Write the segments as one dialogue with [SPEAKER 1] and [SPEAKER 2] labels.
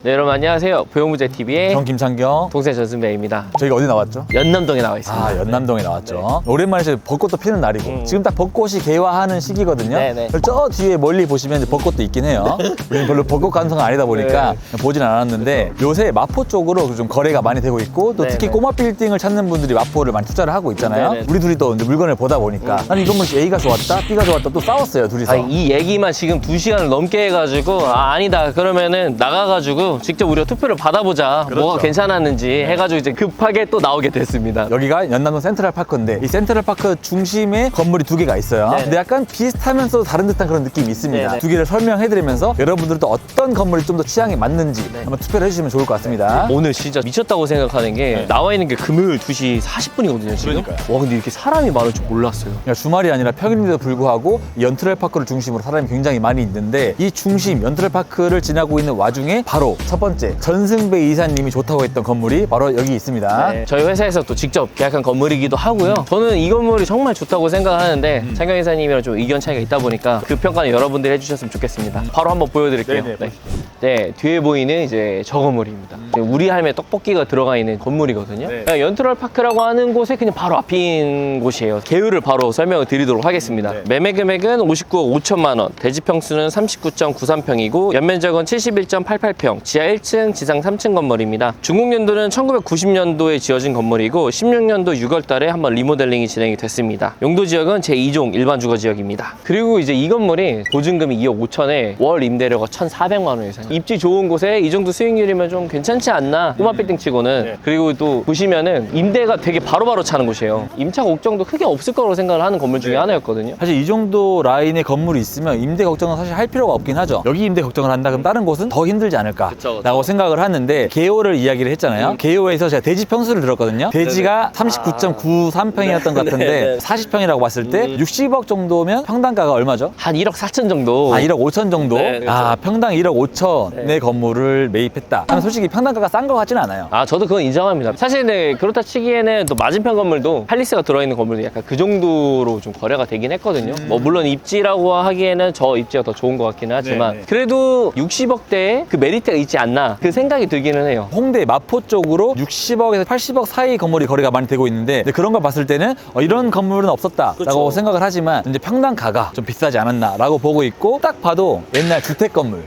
[SPEAKER 1] 네, 여러분 안녕하세요. 보형무제TV의
[SPEAKER 2] 전 김창경,
[SPEAKER 1] 동생 전승배입니다.
[SPEAKER 2] 저희가 어디 나왔죠?
[SPEAKER 1] 연남동에 나와 있습니다.
[SPEAKER 2] 아, 연남동에 나왔죠. 네. 오랜만에 이제 벚꽃도 피는 날이고 지금 딱 벚꽃이 개화하는 시기거든요.
[SPEAKER 1] 네네.
[SPEAKER 2] 저 뒤에 멀리 보시면 이제 벚꽃도 있긴 해요. 우리는 별로 벚꽃 감성은 아니다 보니까 보진 않았는데 요새 마포 쪽으로 좀 거래가 많이 되고 있고 또 특히
[SPEAKER 1] 네네.
[SPEAKER 2] 꼬마 빌딩을 찾는 분들이 마포를 많이 투자를 하고 있잖아요.
[SPEAKER 1] 네네.
[SPEAKER 2] 우리 둘이 또 이제 물건을 보다 보니까 아니 이건 뭐 A가 좋았다, B가 좋았다 또 싸웠어요 둘이서.
[SPEAKER 1] 이 얘기만 지금 2시간을 넘게 해가지고 아니다 그러면은 나가가지고 직접 우리가 투표를 받아보자.
[SPEAKER 2] 그렇죠.
[SPEAKER 1] 뭐가 괜찮았는지 해가지고 이제 급하게 또 나오게 됐습니다.
[SPEAKER 2] 여기가 연남동 센트럴파크인데 이 센트럴파크 중심에 건물이 두 개가 있어요.
[SPEAKER 1] 네네.
[SPEAKER 2] 근데 약간 비슷하면서도 다른 듯한 그런 느낌이 있습니다.
[SPEAKER 1] 네네.
[SPEAKER 2] 두 개를 설명해드리면서 여러분들도 어떤 건물이 좀 더 취향에 맞는지 한번 투표를 해주시면 좋을 것 같습니다.
[SPEAKER 1] 오늘 진짜 미쳤다고 생각하는 게 나와 있는 게 금요일 2시 40분이거든요 지금.
[SPEAKER 2] 그러니까요.
[SPEAKER 1] 와 근데 이렇게 사람이 많을 줄 몰랐어요.
[SPEAKER 2] 그러니까 주말이 아니라 평일인데도 불구하고 이 연트럴파크를 중심으로 사람이 굉장히 많이 있는데 이 중심 연트럴파크를 지나고 있는 와중에 바로 첫 번째 전승배 이사님이 좋다고 했던 건물이 바로 여기 있습니다.
[SPEAKER 1] 네, 저희 회사에서 또 직접 계약한 건물이기도 하고요. 저는 이 건물이 정말 좋다고 생각하는데 창경 이사님이랑 좀 의견 차이가 있다 보니까 그 평가는 여러분들이 해주셨으면 좋겠습니다. 바로 한번 보여드릴게요.
[SPEAKER 2] 네네,
[SPEAKER 1] 네. 네, 뒤에 보이는 이제 저 건물입니다. 우리 할매 떡볶이가 들어가 있는 건물이거든요.
[SPEAKER 2] 네.
[SPEAKER 1] 그냥 연트럴파크라고 하는 곳에 그냥 바로 앞인 곳이에요. 계율을 바로 설명을 드리도록 하겠습니다.
[SPEAKER 2] 네.
[SPEAKER 1] 매매 금액은 59억 5천만 원, 대지 평수는 39.93평이고 연면적은 71.88평, 지하 1층, 지상 3층 건물입니다. 중국 연도는 1990년도에 지어진 건물이고 16년도 6월 달에 한번 리모델링이 진행이 됐습니다. 용도 지역은 제2종 일반 주거 지역입니다. 그리고 이제 이 건물이 보증금이 2억 5천에 월 임대료가 1,400만 원 이상. 입지 좋은 곳에 이 정도 수익률이면 좀 괜찮지 않나? 꼬마 빌딩 치고는.
[SPEAKER 2] 네.
[SPEAKER 1] 그리고 또 보시면은 임대가 되게 바로바로 차는 곳이에요. 임차 걱정도 크게 없을 거라고 생각을 하는 건물 중에 하나였거든요.
[SPEAKER 2] 사실 이 정도 라인의 건물이 있으면 임대 걱정은 사실 할 필요가 없긴 하죠. 여기 임대 걱정을 한다 그럼 다른 곳은 더 힘들지 않을까
[SPEAKER 1] 그쵸.
[SPEAKER 2] 라고 생각을 하는데 개요를 이야기를 했잖아요. 개요에서 제가 대지 평수를 들었거든요. 대지가 39.93평이었던 것 같은데
[SPEAKER 1] 네네.
[SPEAKER 2] 40평이라고 봤을 때 60억 정도면 평당가가 얼마죠?
[SPEAKER 1] 한 1억 4천 정도.
[SPEAKER 2] 1억 5천 정도?
[SPEAKER 1] 네, 그렇죠.
[SPEAKER 2] 평당 1억 5천의 건물을 매입했다. 하면 솔직히 평당가가 싼 것 같지는 않아요.
[SPEAKER 1] 저도 그건 인정합니다. 사실 네, 그렇다 치기에는 또 맞은편 건물도 팔리스가 들어있는 건물도 약간 그 정도로 좀 거래가 되긴 했거든요. 뭐 물론 입지라고 하기에는 저 입지가 더 좋은 것 같기는 하지만
[SPEAKER 2] 네네.
[SPEAKER 1] 그래도 60억대에 그 메리트가 있지 않나 그 생각이 들기는 해요.
[SPEAKER 2] 홍대 마포 쪽으로 60억에서 80억 사이 건물이 거래가 많이 되고 있는데 그런 걸 봤을 때는 이런 건물은 없었다라고
[SPEAKER 1] 그렇죠.
[SPEAKER 2] 생각을 하지만 이제 평당가가 좀 비싸지 않았나라고 보고 있고 딱 봐도 옛날 주택 건물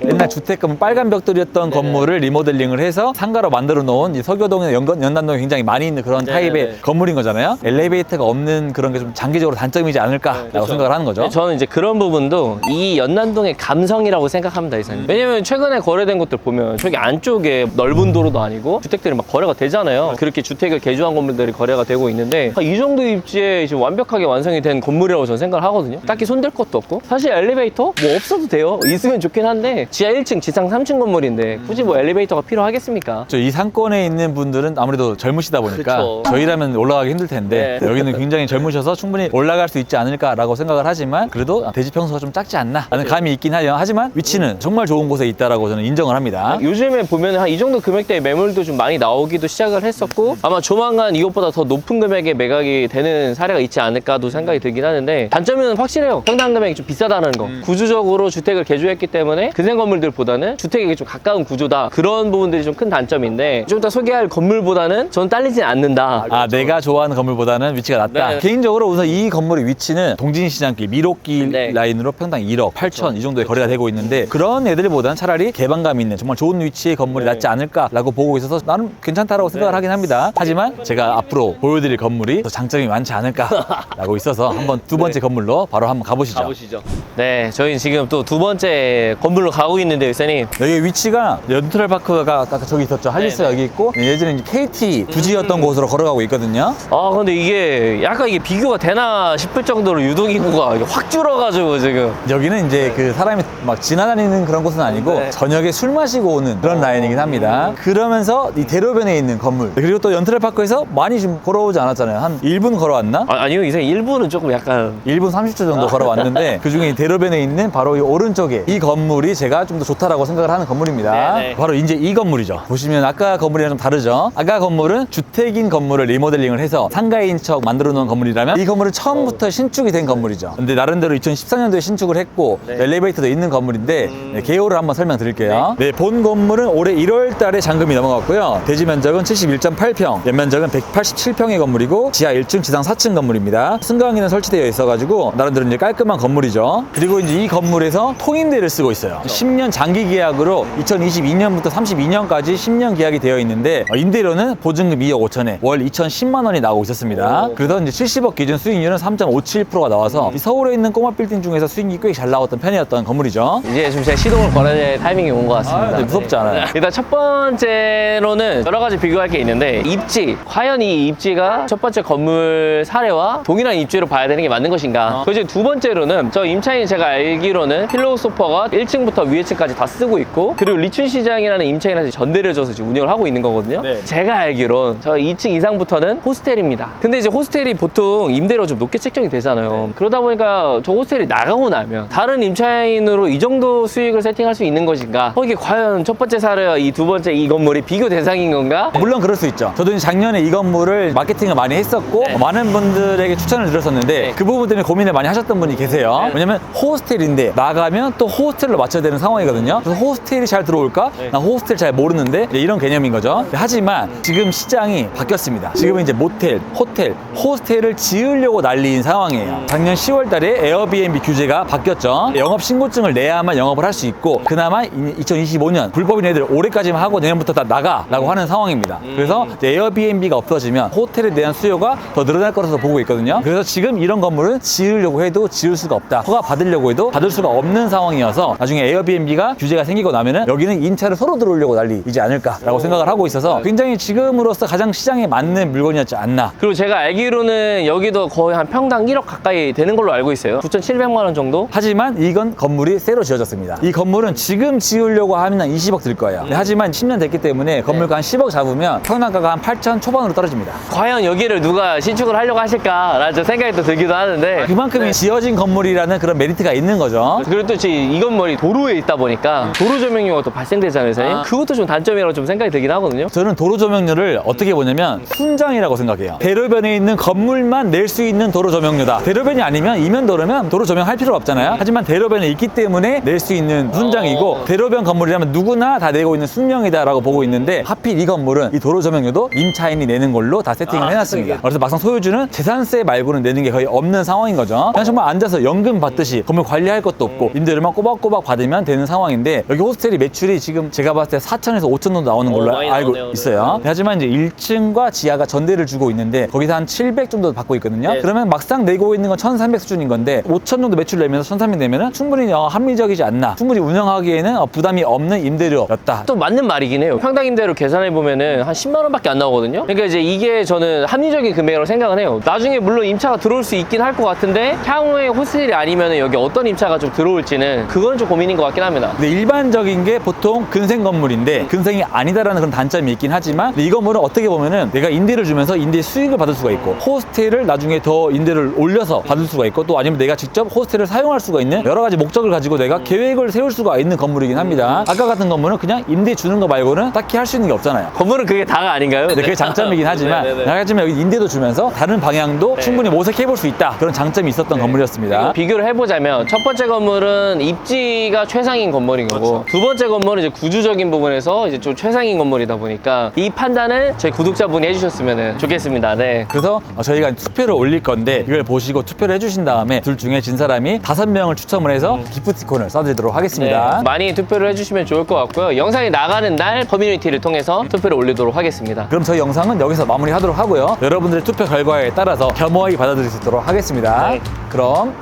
[SPEAKER 2] 빨간 벽돌이었던 건물을 리모델링을 해서 상가로 만들어 놓은 이 서교동이나 연남동에 굉장히 많이 있는 그런 타입의 건물인 거잖아요. 엘리베이터가 없는 그런 게 좀 장기적으로 단점이지 않을까라고 생각을 하는 거죠.
[SPEAKER 1] 네, 저는 이제 그런 부분도 이 연남동의 감성이라고 생각합니다, 이사님. 왜냐면 최근에 거래된 것들 보면 저기 안쪽에 넓은 도로도 아니고 주택들이 막 거래가 되잖아요. 그렇게 주택을 개조한 건물들이 거래가 되고 있는데 이 정도 입지에 지금 완벽하게 완성이 된 건물이라고 저는 생각을 하거든요. 딱히 손댈 것도 없고 사실 엘리베이터 뭐 없어도 돼요. 있으면 좋긴 한데 지하 1층, 지상 3층 건물인데 굳이 뭐 엘리베이터가 필요하겠습니까?
[SPEAKER 2] 이 상권에 있는 분들은 아무래도 젊으시다 보니까
[SPEAKER 1] 그쵸.
[SPEAKER 2] 저희라면 올라가기 힘들 텐데
[SPEAKER 1] 네.
[SPEAKER 2] 여기는 굉장히 젊으셔서 충분히 올라갈 수 있지 않을까라고 생각을 하지만 그래도 대지 평수가 좀 작지 않나 라는 감이 있긴 하죠. 하지만 위치는 정말 좋은 곳에 있다라고 저는 인정을 합니다.
[SPEAKER 1] 요즘에 보면 한 이 정도 금액대의 매물도 좀 많이 나오기도 시작을 했었고 아마 조만간 이것보다 더 높은 금액에 매각이 되는 사례가 있지 않을까도 생각이 들긴 하는데 단점은 확실해요. 평당 금액이 좀 비싸다는 거. 구조적으로 주택을 개조했기 때문에 근생 건물들보다는 주택에게 좀 가까운 구조다. 그런 부분들이 좀 큰 단점인데 좀 이따 소개할 건물보다는 저는 딸리진 않는다.
[SPEAKER 2] 내가 좋아하는 건물보다는 위치가 낫다.
[SPEAKER 1] 네.
[SPEAKER 2] 개인적으로 우선 이 건물의 위치는 동진시장길, 미로길
[SPEAKER 1] 네.
[SPEAKER 2] 라인으로 평당 1억 8천 이 정도의 거래가 되고 있는데 그런 애들보다는 차라리 개방감 있는 정말 좋은 위치의 건물이 낫지 않을까라고 보고 있어서 나는 괜찮다라고 생각을 하긴 합니다. 하지만 제가 앞으로 보여드릴 건물이 더 장점이 많지 않을까라고 있어서 한번 두 번째 건물로 바로 한번 가보시죠.
[SPEAKER 1] 네, 저희 지금 또 두 번째 건물로 가고 있는데 일선님
[SPEAKER 2] 여기 위치가 연트럴파크가 아까 저기 있었죠. 할리스가 여기 있고 예전에 이제 KT 부지였던 곳으로 걸어가고 있거든요.
[SPEAKER 1] 근데 이게 약간 이게 비교가 되나 싶을 정도로 유동인구가 이게 확 줄어가지고 지금
[SPEAKER 2] 여기는 이제 그 사람이 막 지나다니는 그런 곳은 아니고
[SPEAKER 1] 네.
[SPEAKER 2] 저녁에 술 마시고 오는 그런 라인이긴 합니다. 그러면서 이 대로변에 있는 건물 그리고 또 연트럴파크에서 많이 좀 걸어오지 않았잖아요. 한 1분 걸어왔나?
[SPEAKER 1] 아니요 이제 일부는 조금 약간
[SPEAKER 2] 1분 30초 정도 걸어왔는데 그중에 이 대로변에 있는 바로 이 오른쪽에 이 건물이 제가 좀 더 좋다라고 생각을 하는 건물입니다.
[SPEAKER 1] 네네.
[SPEAKER 2] 바로 이제 이 건물이죠. 보시면 아까 건물이랑 좀 다르죠. 아까 건물은 주택인 건물을 리모델링을 해서 상가인 척 만들어 놓은 건물이라면 이 건물은 처음부터 신축이 된 건물이죠. 근데 나름대로 2014년도에 신축을 했고
[SPEAKER 1] 네.
[SPEAKER 2] 엘리베이터도 있는 건물인데 네, 개요를 한번 설명드릴게요. 네, 본 이번 건물은 올해 1월 달에 잔금이 넘어갔고요. 대지 면적은 71.8평, 연면적은 187평의 건물이고 지하 1층, 지상 4층 건물입니다. 승강기는 설치되어 있어가지고 나름대로 이제 깔끔한 건물이죠. 그리고 이제 이 건물에서 통임대를 쓰고 있어요. 10년 장기 계약으로 2022년부터 32년까지 10년 계약이 되어 있는데 임대료는 보증금 2억 5천에 월 2,010만 원이 나오고 있었습니다. 그래서 이제 70억 기준 수익률은 3.57%가 나와서 이 서울에 있는 꼬마 빌딩 중에서 수익이 꽤 잘 나왔던 편이었던 건물이죠.
[SPEAKER 1] 이제 좀 제가 시동을 걸어야 될 타이밍이 온 것 같습니다.
[SPEAKER 2] 무섭지 않아요?
[SPEAKER 1] 일단 첫 번째로는 여러 가지 비교할 게 있는데 입지, 과연 이 입지가 첫 번째 건물 사례와 동일한 입지로 봐야 되는 게 맞는 것인가. 그리고 두 번째로는 저 임차인 제가 알기로는 필로우 소파가 1층부터 위에 층까지 다 쓰고 있고 그리고 리춘시장이라는 임차인한테 전대를 줘서 지금 운영을 하고 있는 거거든요.
[SPEAKER 2] 네.
[SPEAKER 1] 제가 알기론 저 2층 이상부터는 호스텔입니다. 근데 이제 호스텔이 보통 임대료 좀 높게 책정이 되잖아요. 그러다 보니까 저 호스텔이 나가고 나면 다른 임차인으로 이 정도 수익을 세팅할 수 있는 것인가? 이게 과연 첫 번째 사례와 이 두 번째 이 건물이 비교 대상인 건가?
[SPEAKER 2] 물론 그럴 수 있죠. 저도 이제 작년에 이 건물을 마케팅을 많이 했었고
[SPEAKER 1] 네.
[SPEAKER 2] 많은 분들에게 추천을 드렸었는데
[SPEAKER 1] 네.
[SPEAKER 2] 그 부분 때문에 고민을 많이 하셨던 분이 계세요. 왜냐면 호스텔인데 나가면 또 호스텔로 맞춰야 되는 상황이거든요. 그래서 호스텔이 잘 들어올까? 나 호스텔 잘 모르는데 이런 개념인 거죠. 하지만 지금 시장이 바뀌었습니다. 지금은 이제 모텔, 호텔, 호스텔을 지으려고 난리인 상황이에요. 작년 10월 달에 에어비앤비 규제가 바뀌었죠. 영업 신고증을 내야만 영업을 할 수 있고 그나마 2025년 불법인 애들 올해까지만 하고 내년부터 다 나가라고 하는 상황입니다. 그래서 에어비앤비가 없어지면 호텔에 대한 수요가 더 늘어날 거라서 보고 있거든요. 그래서 지금 이런 건물은 지으려고 해도 지을 수가 없다. 허가 받으려고 해도 받을 수가 없는 상황이어서 나중에 에어비앤비가 규제가 생기고 나면은 여기는 임차를 서로 들어오려고 난리이지 않을까라고 생각을 하고 있어서 굉장히 지금으로서 가장 시장에 맞는 물건이었지 않나.
[SPEAKER 1] 그리고 제가 알기로는 여기도 거의 한 평당 1억 가까이 되는 걸로 알고 있어요. 9,700만 원 정도?
[SPEAKER 2] 하지만 이건 건물이 새로 지어졌습니다. 이 건물은 지금 지으려고 하면 한 20억 들 거예요. 하지만 10년 됐기 때문에 건물가 한 10억 잡으면 평당가가 한 8천 초반으로 떨어집니다.
[SPEAKER 1] 과연 여기를 누가 신축을 하려고 하실까라는 좀 생각이 또 들기도 하는데
[SPEAKER 2] 그만큼 지어진 건물이라는 그런 메리트가 있는 거죠.
[SPEAKER 1] 그리고 또 이 건물이 도로에 있다 보니까 도로 조명료가 또 발생되잖아요, 선생님. 그것도 좀 단점이라고 좀 생각이 들긴 하거든요.
[SPEAKER 2] 저는 도로 조명료를 어떻게 보냐면 순장이라고 생각해요. 대로변에 있는 건물만 낼 수 있는 도로 조명료다. 대로변이 아니면 이면도로면 도로 조명할 필요가 없잖아요. 하지만 대로변에 있기 때문에 낼 수 있는 순장이고 대로변 건물이라면 누구나 다 내고 있는 순명이다라고 보고 있는데 하필 이 건물은 이 도로 조명료도 임차인이 내는 걸로 다 세팅을 해놨습니다. 그래서 막상 소유주는 재산세 말고는 내는 게 거의 없는 상황인 거죠. 그냥 정말 앉아서 연금 받듯이 건물 관리할 것도 없고 임대료만 꼬박꼬박 받으면 되는 상황인데 여기 호스텔이 매출이 지금 제가 봤을 때 4천에서 5천 정도 나오는 걸로
[SPEAKER 1] 많이
[SPEAKER 2] 알고
[SPEAKER 1] 나오네요.
[SPEAKER 2] 있어요. 하지만 이제 1층과 지하가 전대를 주고 있는데 거기서 한 700 정도 받고 있거든요.
[SPEAKER 1] 네.
[SPEAKER 2] 그러면 막상 내고 있는 건 1,300 수준인 건데 5천 정도 매출 내면서 1,300 내면은 충분히 합리적이지 않나. 충분히 운영하기에는 부담이 없는 임대료였다.
[SPEAKER 1] 또 맞는 말이긴 해요. 평당 임대료 계산해 보면은 한 10만 원밖에 안 나오거든요. 그러니까 이제 이게 저는 합리적인 금액으로 생각을 해요. 나중에 물론 임차가 들어올 수 있긴 할 것 같은데 향후에 호스텔이 아니면은 여기 어떤 임차가 좀 들어올지는 그건 좀 고민인 것 같긴 합니다.
[SPEAKER 2] 근데 일반적인 게 보통 근생 건물인데 근생이 아니다라는 그런 단점이 있긴 하지만 근데 이 건물은 어떻게 보면은 내가 임대를 주면서 임대 수익을 받을 수가 있고 호스텔을 나중에 더 임대를 올려서 받을 수가 있고 또 아니면 내가 직접 호스텔을 사용할 수가 있는 여러 가지 목적을 가지고 내가 계획을 세울 수가 있는 건물이긴 합니다. 아까 같은 건물은 그냥 임대 주는 거 말고는 딱히 할 수 있는 게 없잖아요.
[SPEAKER 1] 건물은 그게 다가 아닌가요?
[SPEAKER 2] 근데 그게 장점이긴 하지만 하지만 여기 임대도 주면서 다른 방향도 충분히 모색해 볼 수 있다. 그런 장점이 있었던 건물이었습니다.
[SPEAKER 1] 비교를 해보자면 첫 번째 건물은 입지가 최상인 건물인 거고 두 번째 건물은 이제 구조적인 부분에서 이제 좀 최상인 건물이다 보니까 이 판단을 저희 구독자분이 해주셨으면 좋겠습니다. 네.
[SPEAKER 2] 그래서 저희가 투표를 올릴 건데 이걸 보시고 투표를 해주신 다음에 둘 중에 진 사람이 5명을 추첨을 해서 기프티콘을 쏴드리도록 하겠습니다.
[SPEAKER 1] 네, 많이 투표를 해주시면 좋을 것 같고요. 영상이 나가는 날 커뮤니티를 통해서 투표를 올리도록 하겠습니다.
[SPEAKER 2] 그럼 저희 영상은 여기서 마무리하도록 하고요. 여러분들의 투표 결과에 따라서 겸허히 받아들일 수 있도록 하겠습니다.
[SPEAKER 1] 네.
[SPEAKER 2] 그럼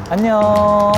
[SPEAKER 2] 안녕.